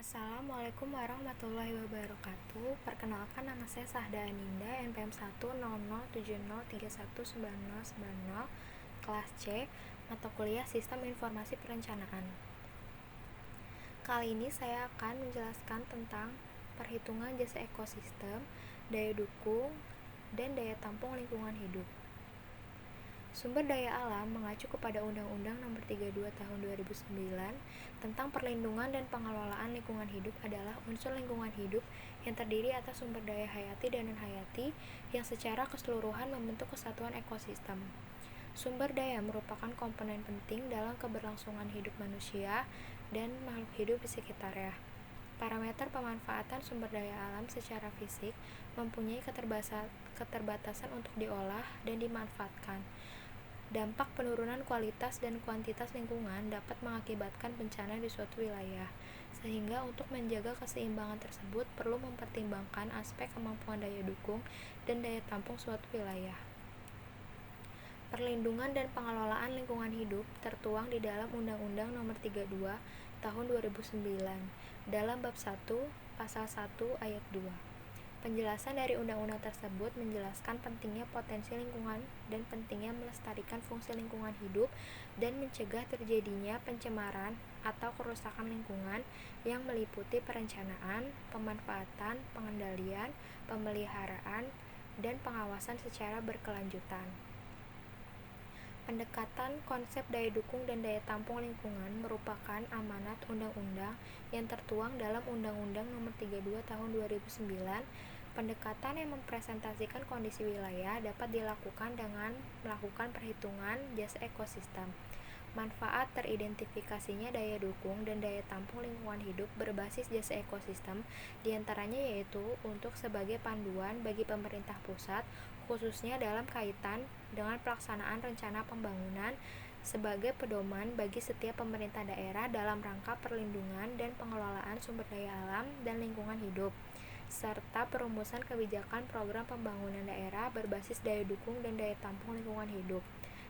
Assalamualaikum warahmatullahi wabarakatuh. Perkenalkan, nama saya Sahda Aninda, NPM 1007031319090, kelas C, mata kuliah Sistem Informasi Perencanaan. Kali ini saya akan menjelaskan tentang perhitungan jasa ekosistem, daya dukung, dan daya tampung lingkungan hidup. Sumber daya alam mengacu kepada Undang-Undang Nomor 32 Tahun 2009 tentang perlindungan dan pengelolaan lingkungan hidup adalah unsur lingkungan hidup yang terdiri atas sumber daya hayati dan non-hayati yang secara keseluruhan membentuk kesatuan ekosistem. Sumber daya merupakan komponen penting dalam keberlangsungan hidup manusia dan makhluk hidup di sekitarnya. Parameter pemanfaatan sumber daya alam secara fisik mempunyai keterbatasan untuk diolah dan dimanfaatkan. Dampak penurunan kualitas dan kuantitas lingkungan dapat mengakibatkan bencana di suatu wilayah, sehingga untuk menjaga keseimbangan tersebut perlu mempertimbangkan aspek kemampuan daya dukung dan daya tampung suatu wilayah. Perlindungan dan pengelolaan lingkungan hidup tertuang di dalam Undang-Undang Nomor 32 Tahun 2009 dalam bab 1 pasal 1 ayat 2. Penjelasan dari undang-undang tersebut menjelaskan pentingnya potensi lingkungan dan pentingnya melestarikan fungsi lingkungan hidup dan mencegah terjadinya pencemaran atau kerusakan lingkungan yang meliputi perencanaan, pemanfaatan, pengendalian, pemeliharaan, dan pengawasan secara berkelanjutan. Pendekatan konsep daya dukung dan daya tampung lingkungan merupakan amanat undang-undang yang tertuang dalam Undang-Undang Nomor 32 Tahun 2009. Pendekatan yang mempresentasikan kondisi wilayah dapat dilakukan dengan melakukan perhitungan jasa ekosistem. Manfaat teridentifikasinya daya dukung dan daya tampung lingkungan hidup berbasis jasa ekosistem, diantaranya yaitu untuk sebagai panduan bagi pemerintah pusat, khususnya dalam kaitan dengan pelaksanaan rencana pembangunan, sebagai pedoman bagi setiap pemerintah daerah dalam rangka perlindungan dan pengelolaan sumber daya alam dan lingkungan hidup, serta perumusan kebijakan program pembangunan daerah berbasis daya dukung dan daya tampung lingkungan hidup,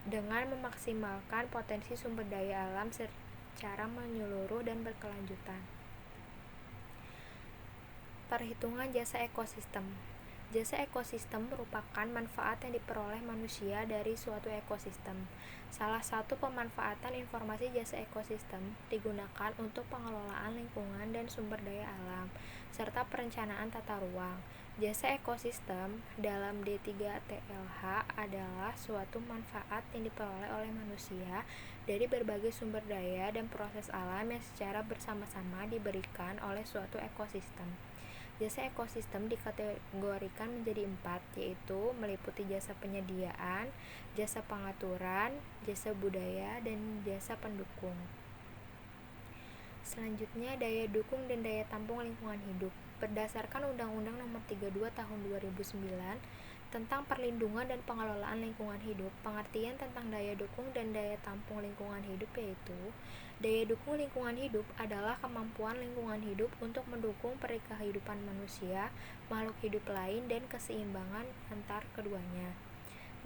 dengan memaksimalkan potensi sumber daya alam secara menyeluruh dan berkelanjutan. Perhitungan jasa ekosistem. Jasa ekosistem merupakan manfaat yang diperoleh manusia dari suatu ekosistem. Salah satu pemanfaatan informasi jasa ekosistem digunakan untuk pengelolaan lingkungan dan sumber daya alam, serta perencanaan tata ruang. Jasa ekosistem dalam D3TLH adalah suatu manfaat yang diperoleh oleh manusia dari berbagai sumber daya dan proses alam yang secara bersama-sama diberikan oleh suatu ekosistem. Jasa ekosistem dikategorikan menjadi 4, yaitu meliputi jasa penyediaan, jasa pengaturan, jasa budaya, dan jasa pendukung. Selanjutnya, daya dukung dan daya tampung lingkungan hidup. Berdasarkan Undang-Undang Nomor 32 Tahun 2009 tentang perlindungan dan pengelolaan lingkungan hidup, pengertian tentang daya dukung dan daya tampung lingkungan hidup yaitu daya dukung lingkungan hidup adalah kemampuan lingkungan hidup untuk mendukung kehidupan manusia, makhluk hidup lain, dan keseimbangan antar keduanya.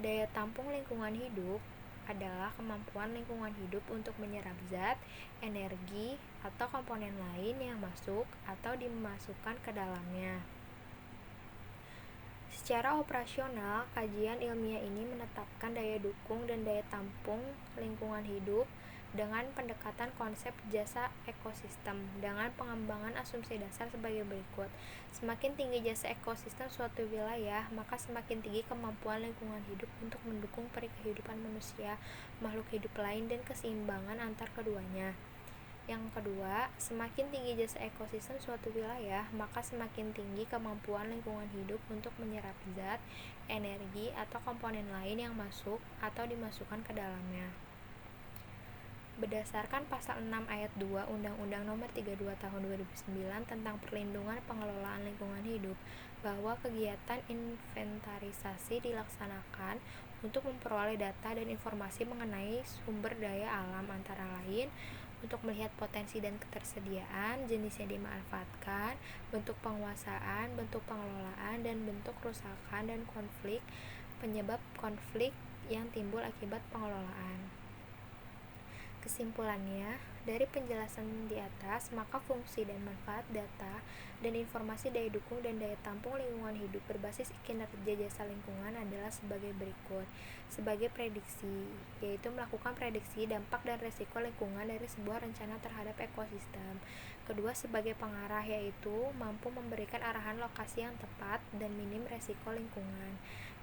Daya tampung lingkungan hidup adalah kemampuan lingkungan hidup untuk menyerap zat, energi, atau komponen lain yang masuk atau dimasukkan ke dalamnya. Secara operasional, kajian ilmiah ini menetapkan daya dukung dan daya tampung lingkungan hidup dengan pendekatan konsep jasa ekosistem dengan pengembangan asumsi dasar sebagai berikut. Semakin tinggi jasa ekosistem suatu wilayah, maka semakin tinggi kemampuan lingkungan hidup untuk mendukung kehidupan manusia, makhluk hidup lain, dan keseimbangan antar keduanya. Yang kedua, semakin tinggi jasa ekosistem suatu wilayah, maka semakin tinggi kemampuan lingkungan hidup untuk menyerap zat, energi, atau komponen lain yang masuk atau dimasukkan ke dalamnya. Berdasarkan pasal 6 ayat 2 Undang-Undang Nomor 32 Tahun 2009 tentang perlindungan pengelolaan lingkungan hidup, bahwa kegiatan inventarisasi dilaksanakan untuk memperoleh data dan informasi mengenai sumber daya alam, antara lain untuk melihat potensi dan ketersediaan, jenis yang dimanfaatkan, bentuk penguasaan, bentuk pengelolaan, dan bentuk kerusakan dan konflik, penyebab konflik yang timbul akibat pengelolaan. Kesimpulannya, Dari penjelasan di atas, maka fungsi dan manfaat data dan informasi daya dukung dan daya tampung lingkungan hidup berbasis kinerja jasa lingkungan adalah sebagai berikut. Sebagai prediksi, yaitu melakukan prediksi dampak dan risiko lingkungan dari sebuah rencana terhadap ekosistem. Kedua, sebagai pengarah, yaitu mampu memberikan arahan lokasi yang tepat dan minim risiko lingkungan.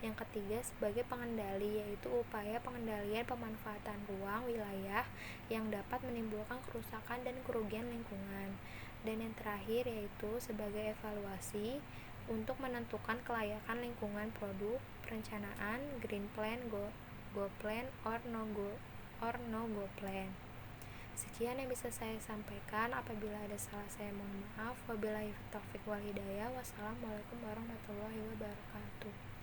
Yang ketiga, sebagai pengendali, yaitu upaya pengendalian pemanfaatan ruang wilayah yang dapat menimbulkan kerusakan dan kerugian lingkungan. Dan yang terakhir yaitu sebagai evaluasi untuk menentukan kelayakan lingkungan produk, perencanaan, green plan, go plan, or no go plan. Sekian yang bisa saya sampaikan. Apabila ada salah saya mohon maaf. Wabillahi taufiq wal hidayah. Wassalamualaikum warahmatullahi wabarakatuh.